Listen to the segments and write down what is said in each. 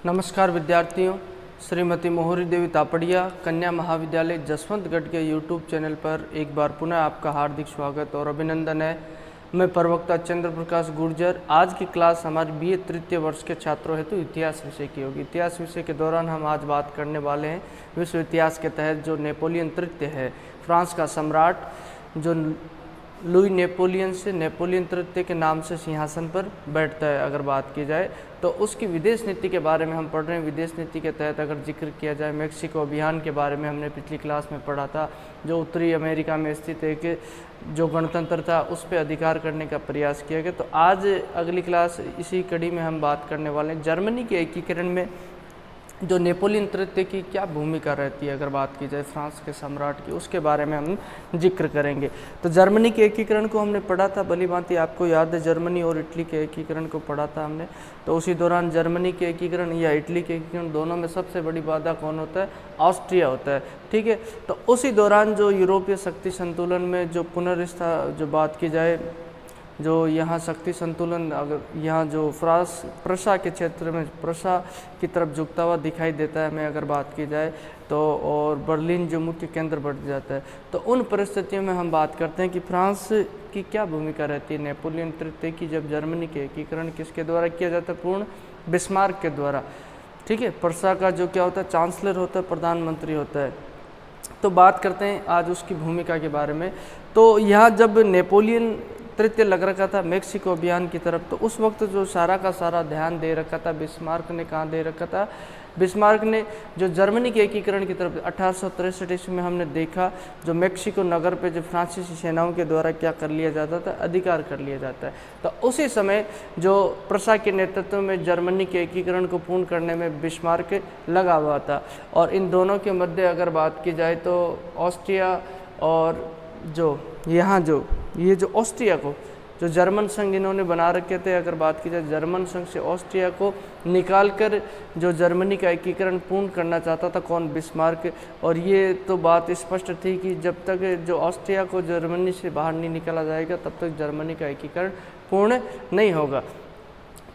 नमस्कार विद्यार्थियों, श्रीमती मोहरी देवी तापड़िया कन्या महाविद्यालय जसवंतगढ़ के यूट्यूब चैनल पर एक बार पुनः आपका हार्दिक स्वागत और अभिनंदन है। मैं प्रवक्ता चंद्र प्रकाश गुर्जर। आज की क्लास हमारी बीए तृतीय वर्ष के छात्रों हेतु इतिहास विषय की होगी। इतिहास विषय के दौरान हम आज बात करने वाले हैं विश्व इतिहास के तहत जो नेपोलियन तृतीय है, फ्रांस का सम्राट जो लुई नेपोलियन से नेपोलियन तृतीय के नाम से सिंहासन पर बैठता है। अगर बात की जाए तो उसकी विदेश नीति के बारे में हम पढ़ रहे हैं। विदेश नीति के तहत अगर जिक्र किया जाए, मेक्सिको अभियान के बारे में हमने पिछली क्लास में पढ़ा था, जो उत्तरी अमेरिका में स्थित एक जो गणतंत्र था उस पर अधिकार करने का प्रयास किया गया। तो आज अगली क्लास इसी कड़ी में हम बात करने वाले हैं जर्मनी के एकीकरण में जो नेपोलियन तृतीय की क्या भूमिका रहती है। अगर बात की जाए फ्रांस के सम्राट की, उसके बारे में हम जिक्र करेंगे। तो जर्मनी के एकीकरण को हमने पढ़ा था भली भांति, आपको याद है जर्मनी और इटली के एकीकरण को पढ़ा था हमने। तो उसी दौरान जर्मनी के एकीकरण या इटली के एकीकरण दोनों में सबसे बड़ी बाधा कौन होता है? ऑस्ट्रिया होता है। ठीक है, तो उसी दौरान जो यूरोपीय शक्ति संतुलन में जो जो बात की जाए, जो यहाँ शक्ति संतुलन अगर यहाँ जो प्रशा के क्षेत्र में प्रशा की तरफ झुकता हुआ दिखाई देता है हमें अगर बात की जाए तो, और बर्लिन जो मुख्य केंद्र बढ़ जाता है। तो उन परिस्थितियों में हम बात करते हैं कि फ्रांस की क्या भूमिका रहती है नेपोलियन तृतीय की, जब जर्मनी के एकीकरण किसके द्वारा किया जाता है? पूर्ण बिस्मार्क के द्वारा। ठीक है, प्रशा का जो क्या होता है? चांसलर होता है, प्रधानमंत्री होता है। तो बात करते हैं आज उसकी भूमिका के बारे में। तो यहाँ जब नेपोलियन तृतीय लग रखा था मेक्सिको अभियान की तरफ, तो उस वक्त जो सारा का सारा ध्यान दे रखा था बिस्मार्क ने, कहाँ दे रखा था? बिस्मार्क ने जो जर्मनी के एकीकरण की तरफ 1863 ईस्वी में हमने देखा जो मेक्सिको नगर पे जो फ्रांसीसी सेनाओं के द्वारा क्या कर लिया जाता था? अधिकार कर लिया जाता है। तो उसी समय जो प्रशा के नेतृत्व में जर्मनी के एकीकरण को पूर्ण करने में बिस्मार्क लगा हुआ था। और इन दोनों के मध्य अगर बात की जाए तो ऑस्ट्रिया और जो यहाँ ये जो ऑस्ट्रिया को जो जर्मन संघ इन्होंने बना रखे थे, अगर बात की जाए जर्मन संघ से ऑस्ट्रिया को निकालकर जो जर्मनी का एकीकरण पूर्ण करना चाहता था कौन? बिस्मार्क। और ये तो बात स्पष्ट थी कि जब तक जो ऑस्ट्रिया को जर्मनी से बाहर नहीं निकाला जाएगा तब तक जर्मनी का एकीकरण पूर्ण नहीं होगा।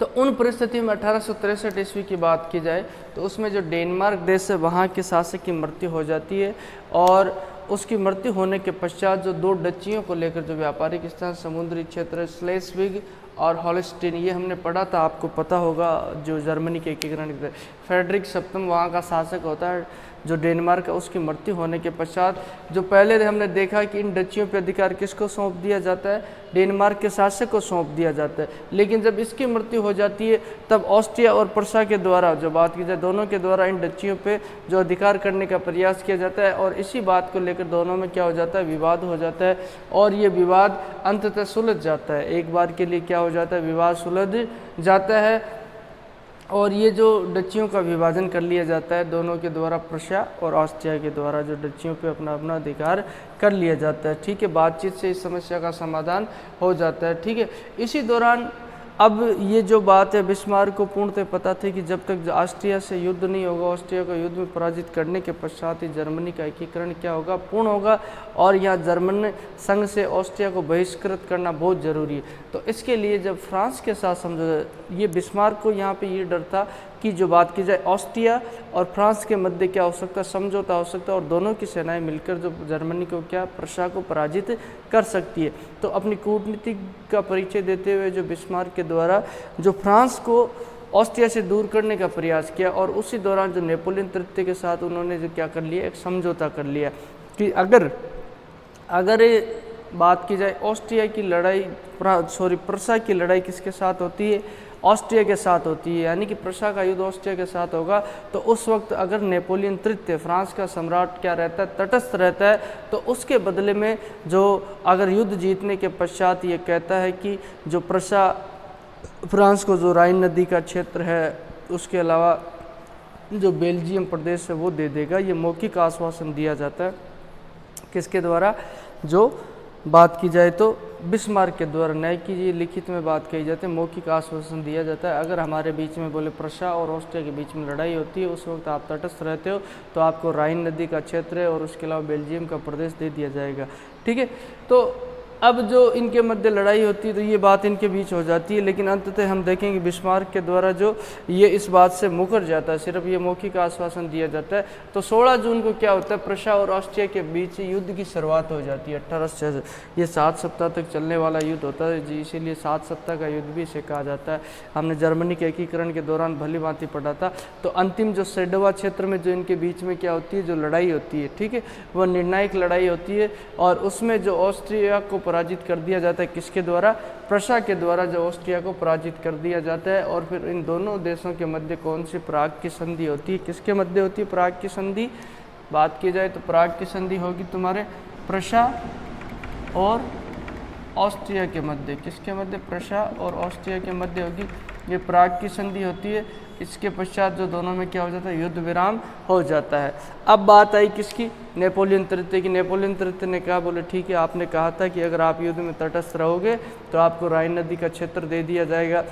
तो उन परिस्थितियों में 1863 ईस्वी की बात की जाए तो उसमें जो डेनमार्क देश है वहाँ के शासक की मृत्यु हो जाती है। और उसकी मृत्यु होने के पश्चात जो दो डचियों को लेकर जो व्यापारिक स्थान समुद्री क्षेत्र स्लेस्विग और हॉलस्टीन, ये हमने पढ़ा था, आपको पता होगा, जो जर्मनी के एकीकरण के फ्रेडरिक सप्तम वहाँ का शासक होता है जो डेनमार्क का। उसकी मृत्यु होने के पश्चात जो पहले हमने देखा कि इन डचियों पर अधिकार किसको सौंप दिया जाता है? डेनमार्क के शासक को सौंप दिया जाता है। लेकिन जब इसकी मृत्यु हो जाती है तब ऑस्ट्रिया और प्रशा के द्वारा जो बात की जाए दोनों के द्वारा इन डचियों पे जो अधिकार करने का प्रयास किया जाता है। और इसी बात को लेकर दोनों में क्या हो जाता है? विवाद हो जाता है। और ये विवाद अंततः सुलझ जाता है, एक बार के लिए क्या हो जाता है? विवाद सुलझ जाता है। और ये जो डचियों का विभाजन कर लिया जाता है दोनों के द्वारा, प्रशा और ऑस्ट्रिया के द्वारा जो डचियों पे अपना अपना अधिकार कर लिया जाता है। ठीक है, बातचीत से इस समस्या का समाधान हो जाता है। ठीक है, इसी दौरान अब ये जो बात है बिस्मार्क को पूर्णतः पता थी कि जब तक ऑस्ट्रिया से युद्ध नहीं होगा, ऑस्ट्रिया को युद्ध में पराजित करने के पश्चात ही जर्मनी का एकीकरण क्या होगा? पूर्ण होगा। और यहाँ जर्मन संघ से ऑस्ट्रिया को बहिष्कृत करना बहुत ज़रूरी है। तो इसके लिए जब फ्रांस के साथ समझौता, ये बिस्मार्क को यहाँ पे ये डर था कि जो बात की जाए ऑस्ट्रिया और फ्रांस के मध्य क्या हो सकता है? समझौता हो सकता है और दोनों की सेनाएं मिलकर जो जर्मनी को क्या प्रशा को पराजित कर सकती है। तो अपनी कूटनीति का परिचय देते हुए जो बिस्मार्क के द्वारा जो फ्रांस को ऑस्ट्रिया से दूर करने का प्रयास किया। और उसी दौरान जो नेपोलियन तृतीय के साथ उन्होंने जो क्या कर लिया? एक समझौता कर लिया कि अगर बात की जाए ऑस्ट्रिया की लड़ाई प्रशा की लड़ाई किसके साथ होती है? ऑस्ट्रिया के साथ होती है, यानी कि प्रशा का युद्ध ऑस्ट्रिया के साथ होगा। तो उस वक्त अगर नेपोलियन तृतीय फ्रांस का सम्राट क्या रहता है? तटस्थ रहता है। तो उसके बदले में जो अगर युद्ध जीतने के पश्चात ये कहता है कि जो प्रशा फ्रांस को जो राइन नदी का क्षेत्र है, उसके अलावा जो बेल्जियम प्रदेश है वो दे देगा। ये मौखिक आश्वासन दिया जाता है किसके द्वारा? जो बात की जाए तो बिस्मार्क के द्वारा, न्याय की ये लिखित में बात कही जाती है, मौखिक आश्वासन दिया जाता है। अगर हमारे बीच में बोले प्रशा और ऑस्ट्रिया के बीच में लड़ाई होती है, उस वक्त आप तटस्थ रहते हो तो आपको राइन नदी का क्षेत्र और उसके अलावा बेल्जियम का प्रदेश दे दिया जाएगा। ठीक है, तो अब जो इनके मध्य लड़ाई होती है तो ये बात इनके बीच हो जाती है, लेकिन अंततः हम देखेंगे बिस्मार्क के द्वारा जो ये इस बात से मुकर जाता है, सिर्फ ये मौखिक आश्वासन दिया जाता है। तो 16 जून को क्या होता है, प्रशा और ऑस्ट्रिया के बीच युद्ध की शुरुआत हो जाती है 1866। ये 7 सप्ताह तक चलने वाला युद्ध होता है जी, इसीलिए 7 सप्ताह का युद्ध भी इसे कहा जाता है। हमने जर्मनी के एकीकरण के दौरान भली भांति पढ़ा था। तो अंतिम जो सेडोवा क्षेत्र में जो इनके बीच में क्या होती है, जो लड़ाई होती है, ठीक है, वह निर्णायक लड़ाई होती है और उसमें जो ऑस्ट्रिया को पराजित कर दिया जाता है, किसके द्वारा, प्रशा के द्वारा जो ऑस्ट्रिया को पराजित कर दिया जाता है। और फिर इन दोनों देशों के मध्य कौन सी प्राग की संधि होती है, किसके मध्य होती है प्राग की संधि, बात की जाए तो प्राग की संधि होगी तुम्हारे प्रशा और ऑस्ट्रिया के मध्य, किसके मध्य, प्रशा और ऑस्ट्रिया के मध्य होगी, ये प्राग की संधि होती है। इसके पश्चात जो दोनों में क्या हो जाता है, युद्ध विराम हो जाता है। अब बात आई किसकी, नेपोलियन तृतीय की। नेपोलियन तृतीय ने कहा, बोले ठीक है, आपने कहा था कि अगर आप युद्ध में तटस्थ रहोगे तो आपको राइन नदी का क्षेत्र दे दिया जाएगा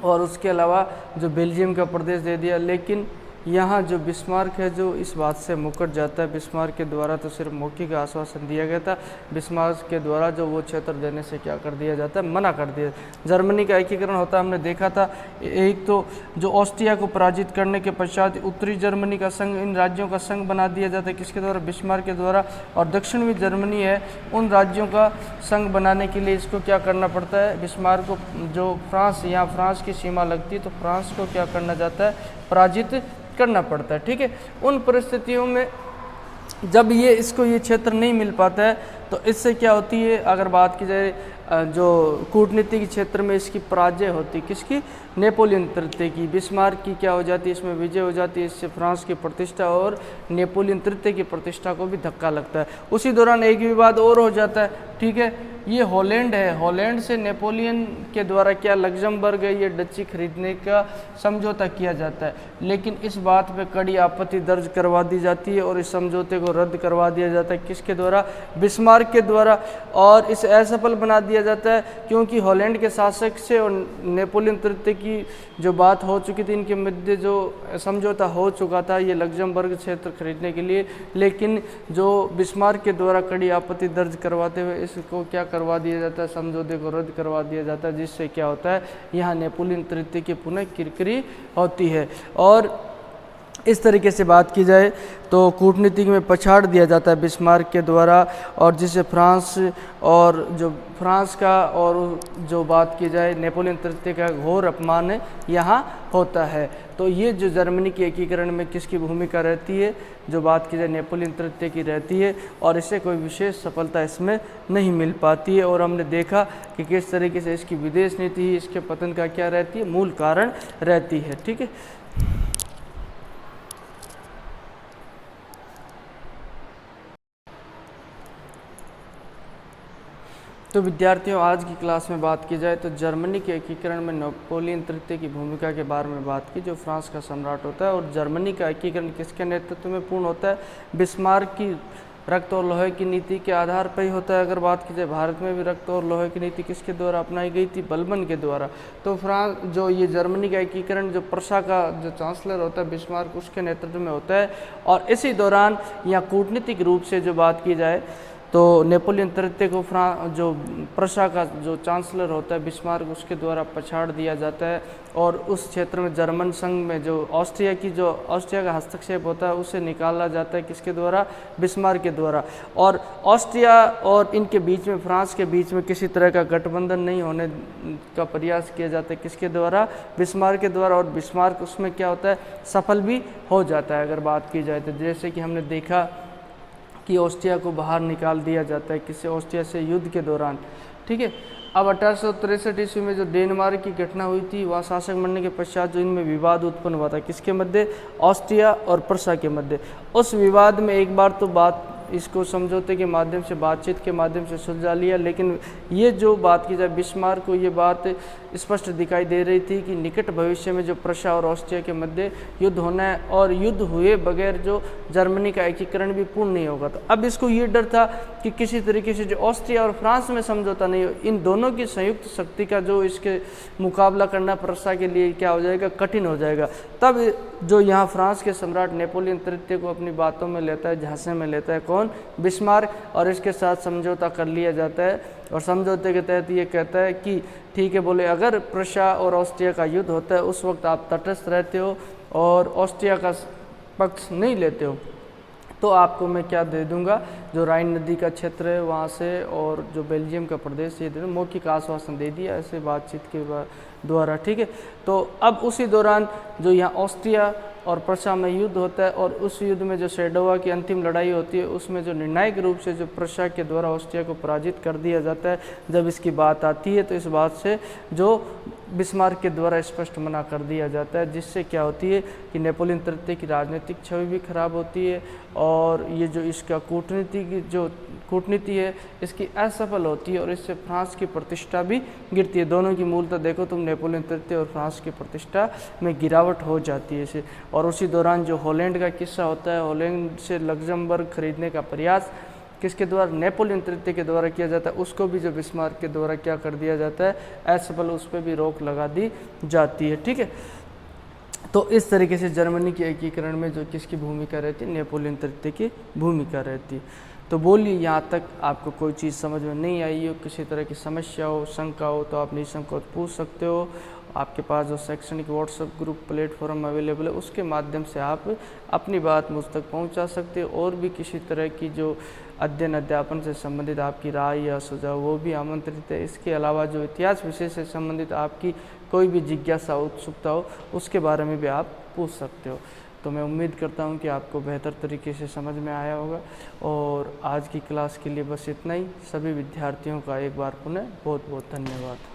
और उसके अलावा जो बेल्जियम का प्रदेश दे दिया, लेकिन यहाँ जो बिस्मार्क है जो इस बात से मुकर जाता है। बिस्मार्क के द्वारा तो सिर्फ मौखिक आश्वासन दिया गया था, बिस्मार्क के द्वारा जो वो क्षेत्र देने से क्या कर दिया जाता है, मना कर दिया। जर्मनी का एकीकरण होता है, हमने देखा था। एक तो जो ऑस्ट्रिया को पराजित करने के पश्चात उत्तरी जर्मनी का संघ, इन राज्यों का संघ बना दिया जाता है, किसके द्वारा, बिस्मार्क के द्वारा। और दक्षिणी जर्मनी है, उन राज्यों का संघ बनाने के लिए इसको क्या करना पड़ता है, बिस्मार्क को, जो फ्रांस, यहाँ फ्रांस की सीमा लगती है तो फ्रांस को क्या करना जाता है, पराजित करना पड़ता है, ठीक है। उन परिस्थितियों में जब ये क्षेत्र नहीं मिल पाता है तो इससे क्या होती है, अगर बात की जाए जो कूटनीतिक क्षेत्र में इसकी पराजय होती, किसकी, नेपोलियन तृतीय की। बिस्मार्क की क्या हो जाती है, इसमें विजय हो जाती है, इससे फ्रांस की प्रतिष्ठा और नेपोलियन तृतीय की प्रतिष्ठा को भी धक्का लगता है। उसी दौरान एक विवाद और हो जाता है, ठीक है, ये हॉलैंड है, हॉलैंड से नेपोलियन के द्वारा क्या, लग्जमबर्ग है, ये डच्ची खरीदने का समझौता किया जाता है, लेकिन इस बात पे कड़ी आपत्ति दर्ज करवा दी जाती है और इस समझौते को रद्द करवा दिया जाता है, किसके द्वारा, बिस्मार्क के द्वारा। और इसे असफल बना दिया जाता है क्योंकि हॉलैंड के शासक से और नेपोलियन तृतीय की जो बात हो चुकी थी, इनके मध्य जो समझौता हो चुका था ये लग्जमबर्ग क्षेत्र खरीदने के लिए, लेकिन जो बिस्मार्क के द्वारा कड़ी आपत्ति दर्ज करवाते हुए इसको क्या करवा दिया जाता है, समझौते को रद्द करवा दिया जाता है, जिससे क्या होता है, यहाँ नेपोलियन तृतीय की पुनः किरकिरी होती है। और इस तरीके से बात की जाए तो कूटनीतिक में पछाड़ दिया जाता है बिस्मार्क के द्वारा, और जिसे फ्रांस और जो फ्रांस का और जो बात की जाए नेपोलियन तृतीय का घोर अपमान यहाँ होता है। तो ये जो जर्मनी के एकीकरण में किसकी भूमिका रहती है, जो बात की जाए नेपोलियन तृतीय की रहती है, और इससे कोई विशेष सफलता इसमें नहीं मिल पाती है। और हमने देखा कि किस तरीके से इसकी विदेश नीति ही इसके पतन का क्या रहती है, मूल कारण रहती है, ठीक है। तो विद्यार्थियों, आज की क्लास में बात की जाए तो जर्मनी के एकीकरण में नेपोलियन तृतीय की भूमिका के बारे में बात की, जो फ्रांस का सम्राट होता है। और जर्मनी का एकीकरण किसके नेतृत्व में पूर्ण होता है, बिस्मार्क की रक्त और लोहे की नीति के आधार पर ही होता है। अगर बात की जाए भारत में भी रक्त और लोहे की नीति किसके द्वारा अपनाई गई थी, बलबन के द्वारा। तो फ्रांस जो ये जर्मनी का एकीकरण जो प्रशा का जो चांसलर होता है बिस्मार्क, उसके नेतृत्व में होता है। और इसी दौरान यहाँ कूटनीतिक रूप से जो बात की जाए तो नेपोलियन तृतीय को जो प्रशा का जो चांसलर होता है बिस्मार्क, उसके द्वारा पछाड़ दिया जाता है और उस क्षेत्र में जर्मन संघ में जो ऑस्ट्रिया का हस्तक्षेप होता है उसे निकाला जाता है, किसके द्वारा, बिस्मार्क के द्वारा। और ऑस्ट्रिया और इनके बीच में, फ्रांस के बीच में किसी तरह का गठबंधन नहीं होने का प्रयास किया जाता है, किसके द्वारा, बिस्मार्क के द्वारा। और बिस्मार्क उसमें क्या होता है, सफल भी हो जाता है। अगर बात की जाए तो जैसे कि हमने देखा कि ऑस्ट्रिया को बाहर निकाल दिया जाता है, किसी ऑस्ट्रिया से युद्ध के दौरान, ठीक है। अब 1863 ईस्वी में जो डेनमार्क की घटना हुई थी, वह शासक बनने के पश्चात जो इनमें विवाद उत्पन्न हुआ था, किसके मध्य, ऑस्ट्रिया और प्रशा के मध्य। उस विवाद में एक बार तो बात इसको समझौते के माध्यम से, बातचीत के माध्यम से सुलझा लिया, लेकिन ये जो बात की जाए बिस्मार्क को ये बात स्पष्ट दिखाई दे रही थी कि निकट भविष्य में जो प्रशा और ऑस्ट्रिया के मध्य युद्ध होना है और युद्ध हुए बगैर जो जर्मनी का एकीकरण भी पूर्ण नहीं होगा। तो अब इसको ये डर था कि किसी तरीके से जो ऑस्ट्रिया और फ्रांस में समझौता नहीं हो, इन दोनों की संयुक्त शक्ति का जो इसके मुकाबला करना प्रशा के लिए क्या हो जाएगा, कठिन हो जाएगा। तब जो यहाँ फ्रांस के सम्राट नेपोलियन तृतीय को अपनी बातों में लेता है, झांसे में लेता है, कौन, वॉन बिस्मार्क और इसके साथ समझौता कर लिया जाता है। और समझौते के तहत ये कहता है कि ठीक है, बोले अगर प्रशा और ऑस्ट्रिया का युद्ध होता है उस वक्त आप तटस्थ रहते हो और ऑस्ट्रिया का पक्ष नहीं लेते हो, तो आपको मैं क्या दे दूंगा, जो राइन नदी का क्षेत्र है वहाँ से और जो बेल्जियम का प्रदेश, ये मौखिक आश्वासन दे दिया ऐसे बातचीत के द्वारा। ठीक है, तो अब उसी दौरान जो यहाँ ऑस्ट्रिया और प्रशा में युद्ध होता है और उस युद्ध में जो सेडोवा की अंतिम लड़ाई होती है उसमें जो निर्णायक रूप से जो प्रशा के द्वारा ऑस्ट्रिया को पराजित कर दिया जाता है, जब इसकी बात आती है तो इस बात से जो बिस्मार्क के द्वारा स्पष्ट मना कर दिया जाता है, जिससे क्या होती है कि नेपोलियन तृतीय की राजनीतिक छवि भी खराब होती है और ये जो इसका कूटनीति है इसकी असफल होती है और इससे फ्रांस की प्रतिष्ठा भी गिरती है। दोनों की मूलतः देखो तुम, नेपोलियन तृतीय और फ्रांस की प्रतिष्ठा में गिरावट हो जाती है इसे। और उसी दौरान जो हॉलैंड का किस्सा होता है, हॉलैंड से लग्जमबर्ग खरीदने का प्रयास किसके द्वारा, नेपोलियन तृतीय के द्वारा किया जाता है, उसको भी जो बिस्मार्क के द्वारा क्या कर दिया जाता है, असफल, उस पर भी रोक लगा दी जाती है। ठीक है, तो इस तरीके से जर्मनी के एकीकरण में जो किसकी भूमिका रहती है, नेपोलियन तृतीय की भूमिका रहती है। तो बोलिए यहाँ तक आपको कोई चीज़ समझ में नहीं आई हो, किसी तरह की समस्या हो, शंका हो, तो आप निसंकोच पूछ सकते हो। आपके पास जो शैक्षणिक व्हाट्सएप ग्रुप प्लेटफॉर्म अवेलेबल है उसके माध्यम से आप अपनी बात मुझ तक पहुँचा सकते हो। और भी किसी तरह की जो अध्ययन अध्यापन से संबंधित आपकी राय या सुझाव वो भी आमंत्रित है। इसके अलावा जो इतिहास विषय से संबंधित आपकी कोई भी जिज्ञासा, उत्सुकता हो, उसके बारे में भी आप पूछ सकते हो। तो मैं उम्मीद करता हूँ कि आपको बेहतर तरीके से समझ में आया होगा। और आज की क्लास के लिए बस इतना ही। सभी विद्यार्थियों का एक बार पुनः बहुत बहुत धन्यवाद।